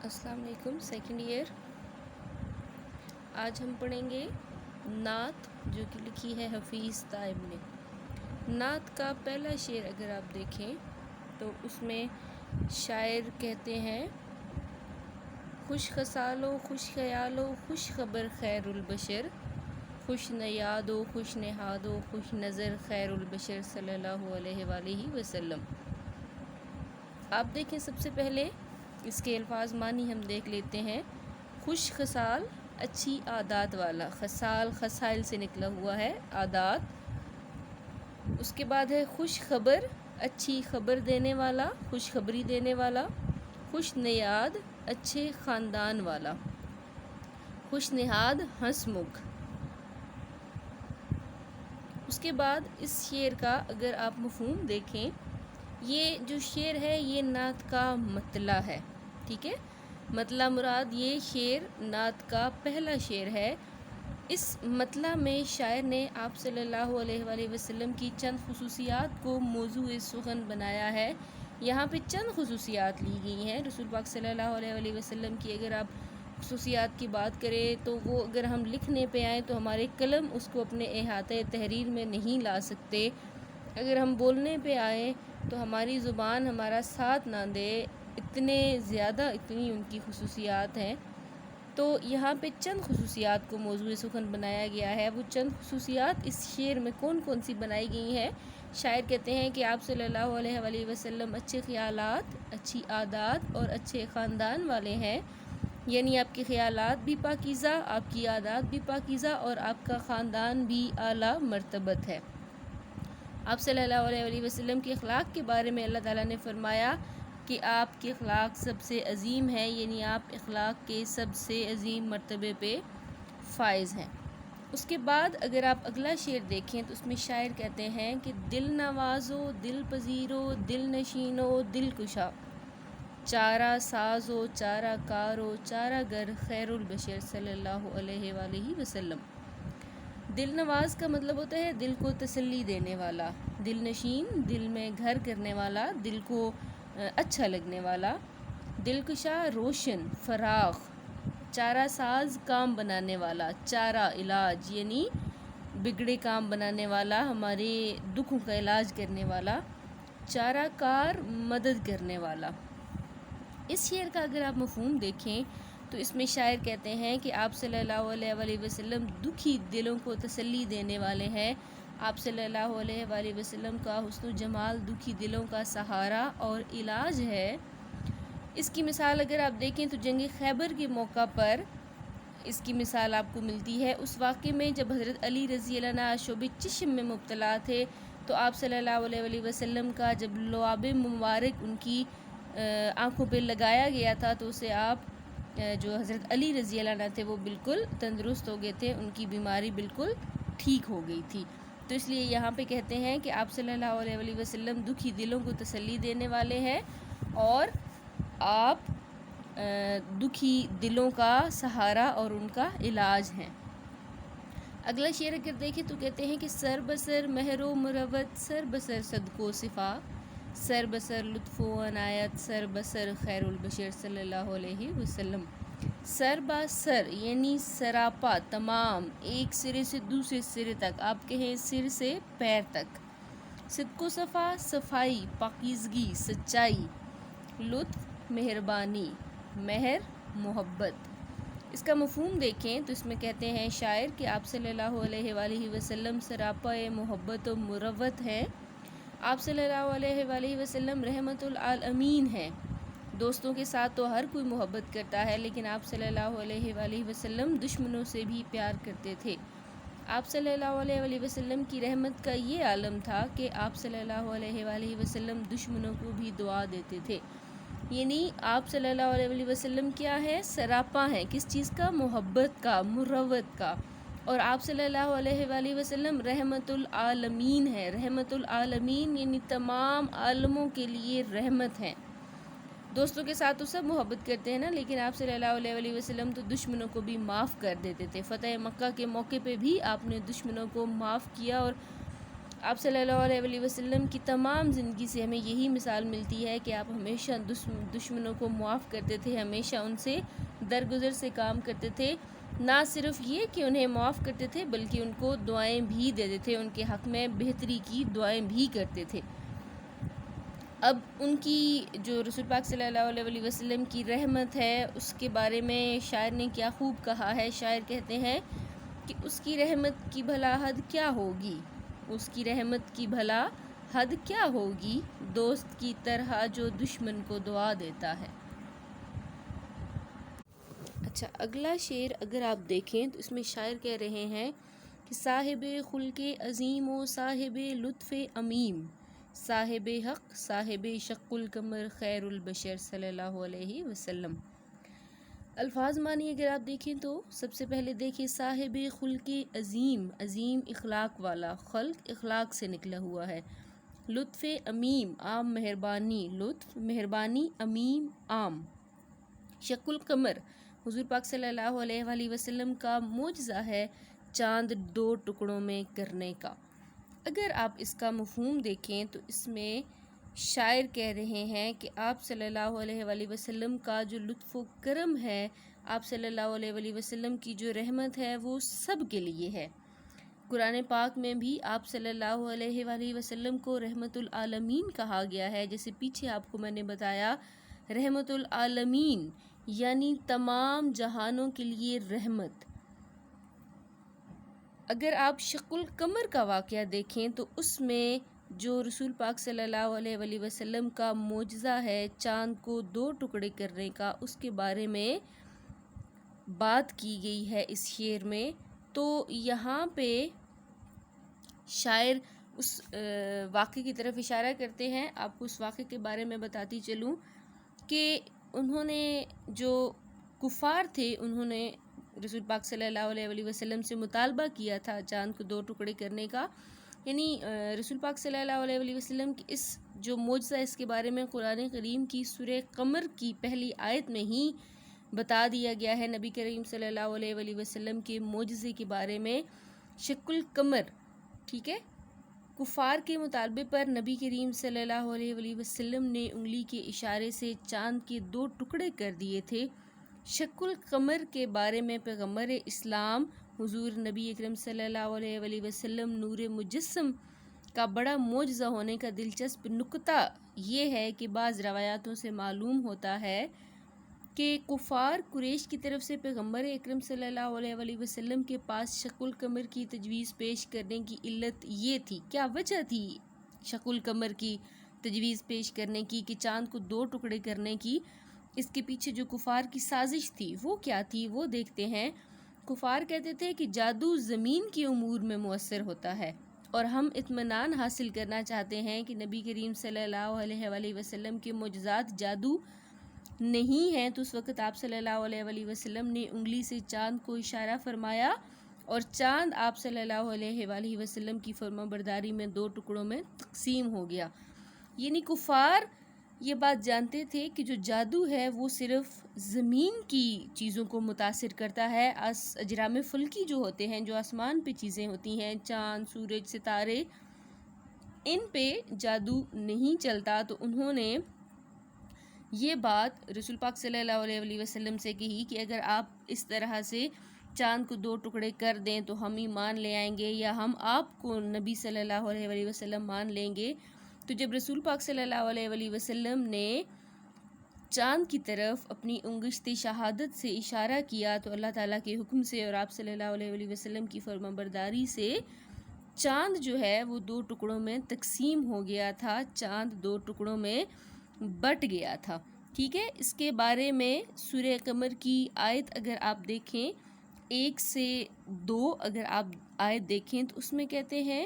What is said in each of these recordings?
السلام علیکم. Second year. آج ہم پڑھیں گے نعت جو کہ لکھی ہے حفیظ طائب نے. نعت کا پہلا شعر اگر آپ دیکھیں تو اس میں شاعر کہتے ہیں: خوش خصال و خوش خیال و خوش خبر خیر البشر، خوش نیاد و خوش نہاد و خوش نظر خیر البشر صلی اللہ علیہ وآلہ وسلم. آپ دیکھیں سب سے پہلے اس کے الفاظ معنی ہم دیکھ لیتے ہیں. خوش خصال اچھی عادات والا، خصال خصائل سے نکلا ہوا ہے عادات. اس کے بعد ہے خوش خبر، اچھی خبر دینے والا، خوشخبری دینے والا. خوش نیاد اچھے خاندان والا. خوش نہاد ہنس مکھ. اس کے بعد اس شعر کا اگر آپ مفہوم دیکھیں، یہ جو شعر ہے یہ نعت کا مطلع ہے. ٹھیک ہے، مطلع مراد یہ شعر نعت کا پہلا شعر ہے. اس مطلع میں شاعر نے آپ صلی اللہ علیہ وآلہ وسلم کی چند خصوصیات کو موضوع سخن بنایا ہے. یہاں پہ چند خصوصیات لی گئی ہیں رسول پاک صلی اللہ علیہ وآلہ وسلم کی. اگر آپ خصوصیات کی بات کریں تو وہ اگر ہم لکھنے پہ آئیں تو ہمارے قلم اس کو اپنے احاطۂ تحریر میں نہیں لا سکتے. اگر ہم بولنے پہ آئیں تو ہماری زبان ہمارا ساتھ نہ دے، اتنی ان کی خصوصیات ہیں. تو یہاں پہ چند خصوصیات کو موضوع سخن بنایا گیا ہے. وہ چند خصوصیات اس شعر میں کون کون سی بنائی گئی ہیں؟ شاعر کہتے ہیں کہ آپ صلی اللہ علیہ وآلہ وسلم اچھے خیالات، اچھی عادات اور اچھے خاندان والے ہیں. یعنی آپ کے خیالات بھی پاکیزہ، آپ کی عادات بھی پاکیزہ اور آپ کا خاندان بھی اعلیٰ مرتبت ہے. آپ صلی اللہ علیہ وآلہ وسلم کے اخلاق کے بارے میں اللہ تعالیٰ نے فرمایا کہ آپ کے اخلاق سب سے عظیم ہیں، یعنی آپ اخلاق کے سب سے عظیم مرتبے پہ فائز ہیں. اس کے بعد اگر آپ اگلا شعر دیکھیں تو اس میں شاعر کہتے ہیں کہ دل نوازو، دل پذیرو، دل نشینو، دل کشا، چارہ سازو، چارہ کارو، چارہ گر خیر البشر صلی اللہ علیہ وآلہ وسلم. دل نواز کا مطلب ہوتا ہے دل کو تسلی دینے والا. دل نشین دل میں گھر کرنے والا، دل کو اچھا لگنے والا. دل کشا روشن فراخ. چارہ ساز کام بنانے والا. چارہ علاج یعنی بگڑے کام بنانے والا، ہمارے دکھوں کا علاج کرنے والا. چارہ کار مدد کرنے والا. اس شعر کا اگر آپ مفہوم دیکھیں تو اس میں شاعر کہتے ہیں کہ آپ صلی اللہ علیہ وآلہ وسلم دکھی دلوں کو تسلی دینے والے ہیں. آپ صلی اللہ علیہ وآلہ وسلم کا حسن و جمال دکھی دلوں کا سہارا اور علاج ہے. اس کی مثال اگر آپ دیکھیں تو جنگ خیبر کے موقع پر اس کی مثال آپ کو ملتی ہے. اس واقعے میں جب حضرت علی رضی اللہ عنہ شوب چشم میں مبتلا تھے تو آپ صلی اللہ علیہ وآلہ وسلم کا جب لعاب مبارک ان کی آنکھوں پہ لگایا گیا تھا تو اسے آپ جو حضرت علی رضی اللہ عنہ تھے وہ بالکل تندرست ہو گئے تھے، ان کی بیماری بالکل ٹھیک ہو گئی تھی. تو اس لیے یہاں پہ کہتے ہیں کہ آپ صلی اللہ علیہ وآلہ وسلم دکھی دلوں کو تسلی دینے والے ہیں اور آپ دکھی دلوں کا سہارا اور ان کا علاج ہیں. اگلا شعر اگر دیکھیں تو کہتے ہیں کہ سر بسر مہر و مروت، سر بسر صدق و صفا، سر بسر لطف و عنایت، سر بسر خیر البشر صلی اللہ علیہ وسلم. سر با سر یعنی سراپا، تمام، ایک سرے سے دوسرے سرے تک، آپ کہیں سر سے پیر تک. صدق و صفا صفائی، پاکیزگی، سچائی. لطف مہربانی، مہر محبت. اس کا مفہوم دیکھیں تو اس میں کہتے ہیں شاعر کہ آپ صلی اللہ علیہ وآلہ وسلم سراپا محبت و مروت ہیں. آپ صلی اللہ علیہ وآلہ وسلم رحمت العالمین ہیں. دوستوں کے ساتھ تو ہر کوئی محبت کرتا ہے، لیکن آپ صلی اللہ علیہ وآلہ وسلم دشمنوں سے بھی پیار کرتے تھے. آپ صلی اللہ علیہ وآلہ وسلم کی رحمت کا یہ عالم تھا کہ آپ صلی اللہ علیہ وآلہ وسلم دشمنوں کو بھی دعا دیتے تھے. یعنی آپ صلی اللہ علیہ وآلہ وسلم کیا ہے؟ سراپا ہیں. کس چیز کا؟ محبت کا، مروت کا. اور آپ صلی اللہ علیہ وآلہ وسلم رحمت العالمین ہیں. رحمت العالمین یعنی تمام عالموں کے لیے رحمت ہیں. دوستوں کے ساتھ تو سب محبت کرتے ہیں نا، لیکن آپ صلی اللہ علیہ وآلہ وسلم تو دشمنوں کو بھی معاف کر دیتے تھے. فتح مکہ کے موقع پہ بھی آپ نے دشمنوں کو معاف کیا اور آپ صلی اللہ علیہ وسلم کی تمام زندگی سے ہمیں یہی مثال ملتی ہے کہ آپ ہمیشہ دشمنوں کو معاف کرتے تھے، ہمیشہ ان سے درگزر سے کام کرتے تھے، نہ صرف یہ کہ انہیں معاف کرتے تھے بلکہ ان کو دعائیں بھی دیتے تھے، ان کے حق میں بہتری کی دعائیں بھی کرتے تھے۔ اب ان کی جو رسول پاک صلی اللہ علیہ وسلم کی رحمت ہے اس کے بارے میں شاعر نے کیا خوب کہا ہے۔ شاعر کہتے ہیں کہ اس کی رحمت کی بھلا حد کیا ہوگی، اس کی رحمت کی بھلا حد کیا ہوگی، دوست کی طرح جو دشمن کو دعا دیتا ہے۔ اچھا، اگلا شعر اگر آپ دیکھیں تو اس میں شاعر کہہ رہے ہیں کہ صاحب خلق عظیم و صاحب لطف عمیم، صاحب حق صاحب شق القمر خیر البشر صلی اللہ علیہ وسلم۔ الفاظ معنی اگر آپ دیکھیں تو سب سے پہلے دیکھیں صاحب خلق عظیم، عظیم اخلاق والا، خلق اخلاق سے نکلا ہوا ہے، لطف عمیم عام مہربانی، لطف مہربانی، عمیم عام، شق القمر حضور پاک صلی اللہ علیہ وآلہ وسلم کا معجزہ ہے چاند دو ٹکڑوں میں کرنے کا۔ اگر آپ اس کا مفہوم دیکھیں تو اس میں شاعر کہہ رہے ہیں کہ آپ صلی اللہ علیہ وآلہ وسلم کا جو لطف و کرم ہے، آپ صلی اللہ علیہ وآلہ وسلم کی جو رحمت ہے وہ سب کے لیے ہے۔ قرآن پاک میں بھی آپ صلی اللہ علیہ وآلہ وسلم کو رحمت العالمین کہا گیا ہے، جیسے پیچھے آپ کو میں نے بتایا، رحمت العالمین یعنی تمام جہانوں کے لیے رحمت۔ اگر آپ شق القمر کا واقعہ دیکھیں تو اس میں جو رسول پاک صلی اللہ علیہ وآلہ وسلم کا معجزہ ہے چاند کو دو ٹکڑے کرنے کا، اس کے بارے میں بات کی گئی ہے اس شعر میں۔ تو یہاں پہ شاعر اس واقعے کی طرف اشارہ کرتے ہیں۔ آپ کو اس واقعے کے بارے میں بتاتی چلوں کہ انہوں نے جو کفار تھے انہوں نے رسول پاک صلی اللہ علیہ وآلہ وسلم سے مطالبہ کیا تھا چاند کو دو ٹکڑے کرنے کا، یعنی رسول پاک صلی اللہ علیہ وآلہ وسلم کی اس جو معجزہ اس کے بارے میں قرآن کریم کی سورہ قمر کی پہلی آیت میں ہی بتا دیا گیا ہے نبی کریم صلی اللہ علیہ وآلہ وسلم کے معجزے کے بارے میں، شق القمر، ٹھیک ہے۔ کفار کے مطالبے پر نبی کریم صلی اللہ علیہ وآلہ وسلم نے انگلی کے اشارے سے چاند کے دو ٹکڑے کر دیے تھے۔ شق القمر کے بارے میں پیغمبر اسلام حضور نبی اکرم صلی اللہ علیہ وآلہ وسلم نور مجسم کا بڑا معجزہ ہونے کا دلچسپ نکتہ یہ ہے کہ بعض روایاتوں سے معلوم ہوتا ہے کہ کفار قریش کی طرف سے پیغمبر اکرم صلی اللہ علیہ وآلہ وسلم کے پاس شق القمر کی تجویز پیش کرنے کی علت یہ تھی، کیا وجہ تھی شق القمر کی تجویز پیش کرنے کی کہ چاند کو دو ٹکڑے کرنے کی، اس کے پیچھے جو کفار کی سازش تھی وہ کیا تھی وہ دیکھتے ہیں۔ کفار کہتے تھے کہ جادو زمین کی امور میں مؤثر ہوتا ہے اور ہم اطمینان حاصل کرنا چاہتے ہیں کہ نبی کریم صلی اللہ علیہ وآلہ وسلم کے معجزات جادو نہیں ہیں، تو اس وقت آپ صلی اللہ علیہ وآلہ وسلم نے انگلی سے چاند کو اشارہ فرمایا اور چاند آپ صلی اللہ علیہ وآلہ وسلم کی فرما برداری میں دو ٹکڑوں میں تقسیم ہو گیا۔ یعنی کفار یہ بات جانتے تھے کہ جو جادو ہے وہ صرف زمین کی چیزوں کو متاثر کرتا ہے، اجرام فلکی جو ہوتے ہیں، جو آسمان پہ چیزیں ہوتی ہیں، چاند، سورج، ستارے، ان پہ جادو نہیں چلتا۔ تو انہوں نے یہ بات رسول پاک صلی اللہ علیہ وآلہ وسلم سے کہی کہ اگر آپ اس طرح سے چاند کو دو ٹکڑے کر دیں تو ہم ایمان لے آئیں گے یا ہم آپ کو نبی صلی اللہ علیہ وآلہ وسلم مان لیں گے۔ تو جب رسول پاک صلی اللہ علیہ وآلہ وسلم نے چاند کی طرف اپنی انگشت شہادت سے اشارہ کیا تو اللہ تعالیٰ کے حکم سے اور آپ صلی اللہ علیہ وآلہ وسلم کی فرما برداری سے چاند جو ہے وہ دو ٹکڑوں میں تقسیم ہو گیا تھا، چاند دو ٹکڑوں میں بٹ گیا تھا، ٹھیک ہے۔ اس کے بارے میں سورہ قمر کی آیت اگر آپ دیکھیں 1 سے 2 اگر آپ آیت دیکھیں تو اس میں کہتے ہیں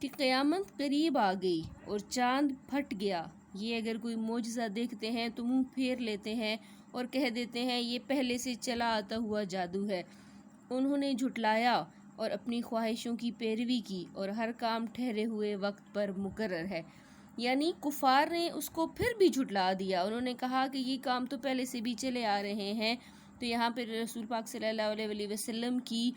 کہ قیامت قریب آ گئی اور چاند پھٹ گیا۔ یہ اگر کوئی معجزہ دیکھتے ہیں تو منہ پھیر لیتے ہیں اور کہہ دیتے ہیں یہ پہلے سے چلا آتا ہوا جادو ہے۔ انہوں نے جھٹلایا اور اپنی خواہشوں کی پیروی کی اور ہر کام ٹھہرے ہوئے وقت پر مقرر ہے۔ یعنی کفار نے اس کو پھر بھی جھٹلا دیا، انہوں نے کہا کہ یہ کام تو پہلے سے بھی چلے آ رہے ہیں۔ تو یہاں پہ رسول پاک صلی اللہ علیہ وآلہ وسلم کی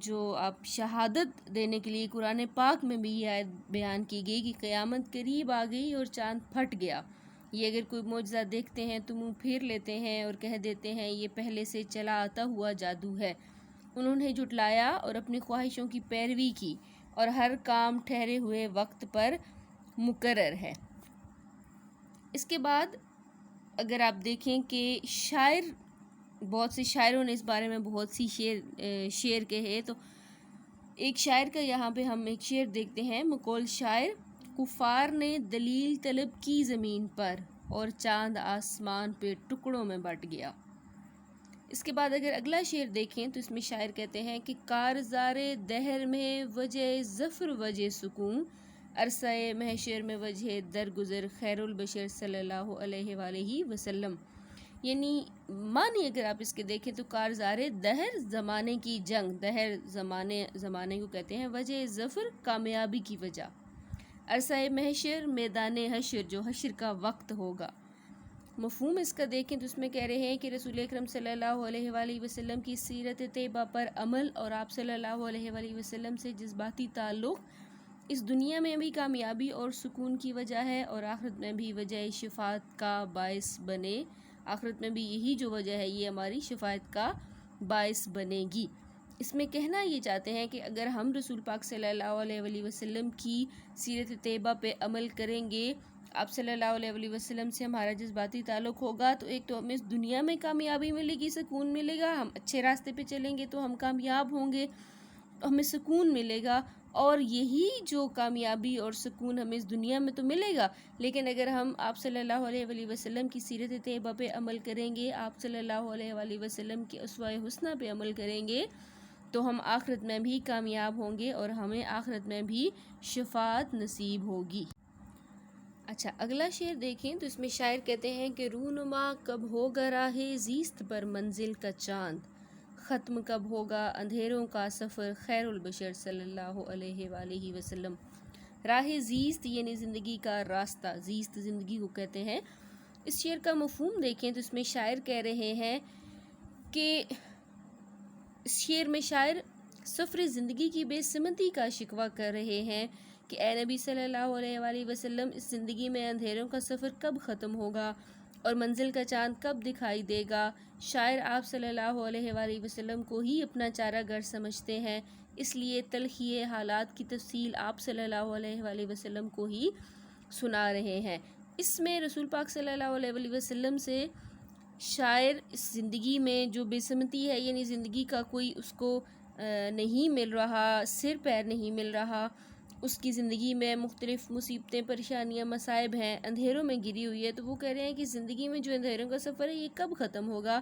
جو آپ شہادت دینے کے لیے قرآن پاک میں بھی یہ آیت بیان کی گئی کہ قیامت قریب آ گئی اور چاند پھٹ گیا. یہ اگر کوئی معجزہ دیکھتے ہیں تو منہ پھیر لیتے ہیں اور کہہ دیتے ہیں یہ پہلے سے چلا آتا ہوا جادو ہے. انہوں نے جھٹلایا اور اپنی خواہشوں کی پیروی کی، اور ہر کام ٹھہرے ہوئے وقت پر مقرر ہے. اس کے بعد اگر آپ دیکھیں کہ بہت سے شاعروں نے اس بارے میں بہت سی شعر کہے، تو ایک شاعر کا یہاں پہ ہم ایک شعر دیکھتے ہیں. مقول شاعر: کفار نے دلیل طلب کی زمین پر، اور چاند آسمان پہ ٹکڑوں میں بٹ گیا. اس کے بعد اگر اگلا شعر دیکھیں تو اس میں شاعر کہتے ہیں کہ کارزار دہر میں وجہ ظفر وجہ سکون، عرصہ محشر میں وجہ درگزر خیر البشر صلی اللہ علیہ وآلہ وسلم. یعنی معنی اگر آپ اس کے دیکھیں تو کارزار دہر، زمانے کی جنگ، دہر زمانے کو کہتے ہیں، وجہ ظفر کامیابی کی وجہ، عرصہ محشر میدان حشر جو حشر کا وقت ہوگا. مفہوم اس کا دیکھیں تو اس میں کہہ رہے ہیں کہ رسول اکرم صلی اللہ علیہ وآلہ وسلم کی سیرت طیبہ پر عمل اور آپ صلی اللہ علیہ وآلہ وسلم سے جذباتی تعلق اس دنیا میں بھی کامیابی اور سکون کی وجہ ہے، اور آخرت میں بھی وجہ شفاعت کا باعث بنے. آخرت میں بھی یہی جو وجہ ہے یہ ہماری شفاعت کا باعث بنے گی. اس میں کہنا یہ چاہتے ہیں کہ اگر ہم رسول پاک صلی اللہ علیہ وآلہ وسلم کی سیرت طیبہ پہ عمل کریں گے، آپ صلی اللہ علیہ وآلہ وسلم سے ہمارا جذباتی تعلق ہوگا، تو ایک تو ہمیں اس دنیا میں کامیابی ملے گی، سکون ملے گا. ہم اچھے راستے پہ چلیں گے تو ہم کامیاب ہوں گے، ہمیں سکون ملے گا. اور یہی جو کامیابی اور سکون ہمیں اس دنیا میں تو ملے گا، لیکن اگر ہم آپ صلی اللہ علیہ وآلہ وسلم کی سیرت طیبہ پہ عمل کریں گے، آپ صلی اللہ علیہ وآلہ وسلم کی اسوہ حسنہ پہ عمل کریں گے، تو ہم آخرت میں بھی کامیاب ہوں گے اور ہمیں آخرت میں بھی شفاعت نصیب ہوگی. اچھا اگلا شعر دیکھیں تو اس میں شاعر کہتے ہیں کہ رونما کب ہوگا راہ زیست پر منزل کا چاند، ختم کب ہوگا اندھیروں کا سفر خیر البشر صلی اللہ علیہ وآلہ وسلم. راہ زیست یعنی زندگی کا راستہ، زیست زندگی کو کہتے ہیں. اس شعر کا مفہوم دیکھیں تو اس میں شاعر کہہ رہے ہیں کہ اس شعر میں شاعر سفر زندگی کی بے سمتی کا شکوہ کر رہے ہیں کہ اے نبی صلی اللہ علیہ وآلہ وسلم، اس زندگی میں اندھیروں کا سفر کب ختم ہوگا اور منزل کا چاند کب دکھائی دے گا. شاعر آپ صلی اللہ علیہ وآلہ وسلم کو ہی اپنا چارہ گر سمجھتے ہیں، اس لیے تلخی حالات کی تفصیل آپ صلی اللہ علیہ وآلہ وسلم کو ہی سنا رہے ہیں. اس میں رسول پاک صلی اللہ علیہ وآلہ وسلم سے شاعر اس زندگی میں جو بے سمتی ہے، یعنی زندگی کا کوئی اس کو نہیں مل رہا، سر پیر نہیں مل رہا، اس کی زندگی میں مختلف مصیبتیں، پریشانیاں، مصائب ہیں، اندھیروں میں گری ہوئی ہے، تو وہ کہہ رہے ہیں کہ زندگی میں جو اندھیروں کا سفر ہے یہ کب ختم ہوگا.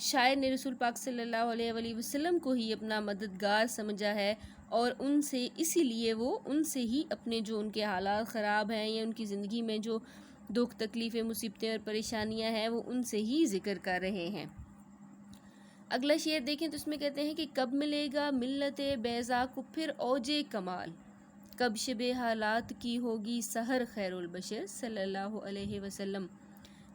شاعر نے رسول پاک صلی اللہ علیہ وآلہ وسلم کو ہی اپنا مددگار سمجھا ہے، اور ان سے اسی لیے وہ ان سے ہی اپنے جو ان کے حالات خراب ہیں یا ان کی زندگی میں جو دکھ، تکلیفیں، مصیبتیں اور پریشانیاں ہیں وہ ان سے ہی ذکر کر رہے ہیں. اگلا شعر دیکھیں تو اس میں کہتے ہیں کہ کب ملے گا ملت بیضا کو پھر اوج کمال، کب شب حالات کی ہوگی سحر خیر البشر صلی اللہ علیہ وسلم.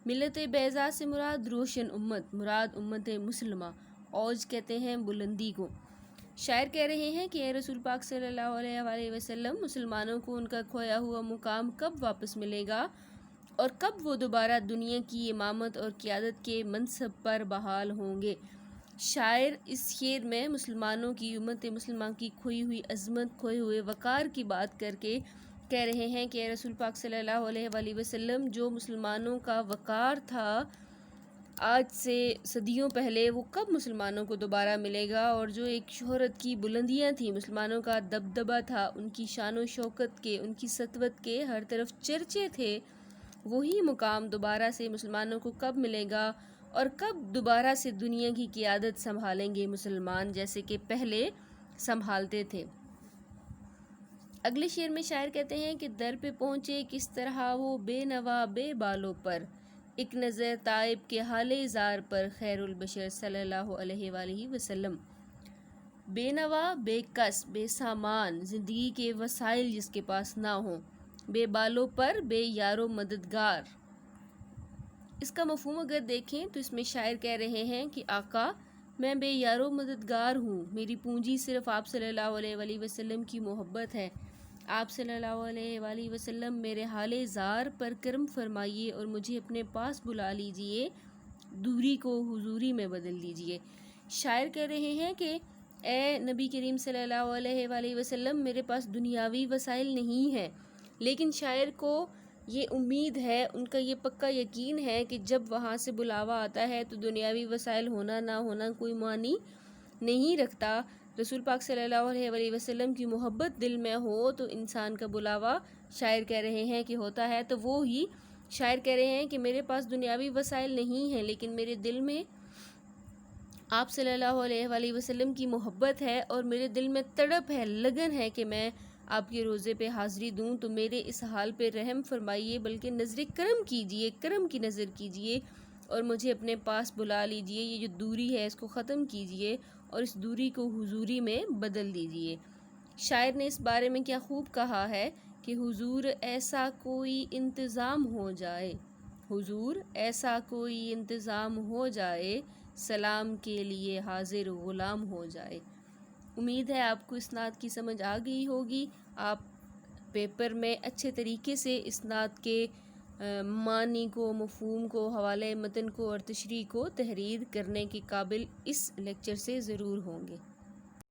ملت بیضا سے مراد روشن امت، مراد امت مسلمہ. اوج کہتے ہیں بلندی کو. شاعر کہہ رہے ہیں کہ اے رسول پاک صلی اللہ علیہ وآلہ وسلم، مسلمانوں کو ان کا کھویا ہوا مقام کب واپس ملے گا اور کب وہ دوبارہ دنیا کی امامت اور قیادت کے منصب پر بحال ہوں گے. شاعر اس شعر میں مسلمانوں کی، امت مسلمہ کی کھوئی ہوئی عظمت، کھوئے ہوئے وقار کی بات کر کے کہہ رہے ہیں کہ اے رسول پاک صلی اللہ علیہ وآلہ وسلم، جو مسلمانوں کا وقار تھا آج سے صدیوں پہلے، وہ کب مسلمانوں کو دوبارہ ملے گا، اور جو ایک شہرت کی بلندیاں تھیں، مسلمانوں کا دبدبہ تھا، ان کی شان و شوکت کے، ان کی سطوت کے ہر طرف چرچے تھے، وہی مقام دوبارہ سے مسلمانوں کو کب ملے گا اور کب دوبارہ سے دنیا کی قیادت سنبھالیں گے مسلمان جیسے کہ پہلے سنبھالتے تھے. اگلے شعر میں شاعر کہتے ہیں کہ در پہ پہنچے کس طرح وہ بے نوا بے بالوں پر، ایک نظر تائب کے حال زار پر خیر البشر صلی اللہ علیہ وآلہ وسلم. بے نوا، بے کس، بے سامان، زندگی کے وسائل جس کے پاس نہ ہوں، بے بالوں پر، بے یار و مددگار. اس کا مفہوم اگر دیکھیں تو اس میں شاعر کہہ رہے ہیں کہ آقا میں بے یار و مددگار ہوں، میری پونجی صرف آپ صلی اللہ علیہ وآلہ وسلم کی محبت ہے۔ آپ صلی اللہ علیہ وآلہ وسلم میرے حال زار پر کرم فرمائیے اور مجھے اپنے پاس بلا لیجئے، دوری کو حضوری میں بدل دیجئے۔ شاعر کہہ رہے ہیں کہ اے نبی کریم صلی اللہ علیہ وآلہ وسلم، میرے پاس دنیاوی وسائل نہیں ہیں، لیکن شاعر کو یہ امید ہے، ان کا یہ پکا یقین ہے کہ جب وہاں سے بلاوا آتا ہے تو دنیاوی وسائل ہونا نہ ہونا کوئی معنی نہیں رکھتا۔ رسول پاک صلی اللہ علیہ وآلہ وسلم کی محبت دل میں ہو تو انسان کا بلاوا، شاعر کہہ رہے ہیں کہ ہوتا ہے۔ تو وہ ہی شاعر کہہ رہے ہیں کہ میرے پاس دنیاوی وسائل نہیں ہیں، لیکن میرے دل میں آپ صلی اللہ علیہ وآلہ وسلم کی محبت ہے اور میرے دل میں تڑپ ہے، لگن ہے کہ میں آپ کے روزے پہ حاضری دوں، تو میرے اس حال پہ رحم فرمائیے، بلکہ نظر کرم کیجئے، کرم کی نظر کیجئے اور مجھے اپنے پاس بلا لیجئے۔ یہ جو دوری ہے اس کو ختم کیجئے اور اس دوری کو حضوری میں بدل دیجئے۔ شاعر نے اس بارے میں کیا خوب کہا ہے کہ حضور ایسا کوئی انتظام ہو جائے، حضور ایسا کوئی انتظام ہو جائے، سلام کے لیے حاضر غلام ہو جائے۔ امید ہے آپ کو اس نعت کی سمجھ آ گئی ہوگی۔ آپ پیپر میں اچھے طریقے سے اس نعت کے معنی کو، مفہوم کو، حوالے متن کو اور تشریح کو تحریر کرنے کے قابل اس لیکچر سے ضرور ہوں گے۔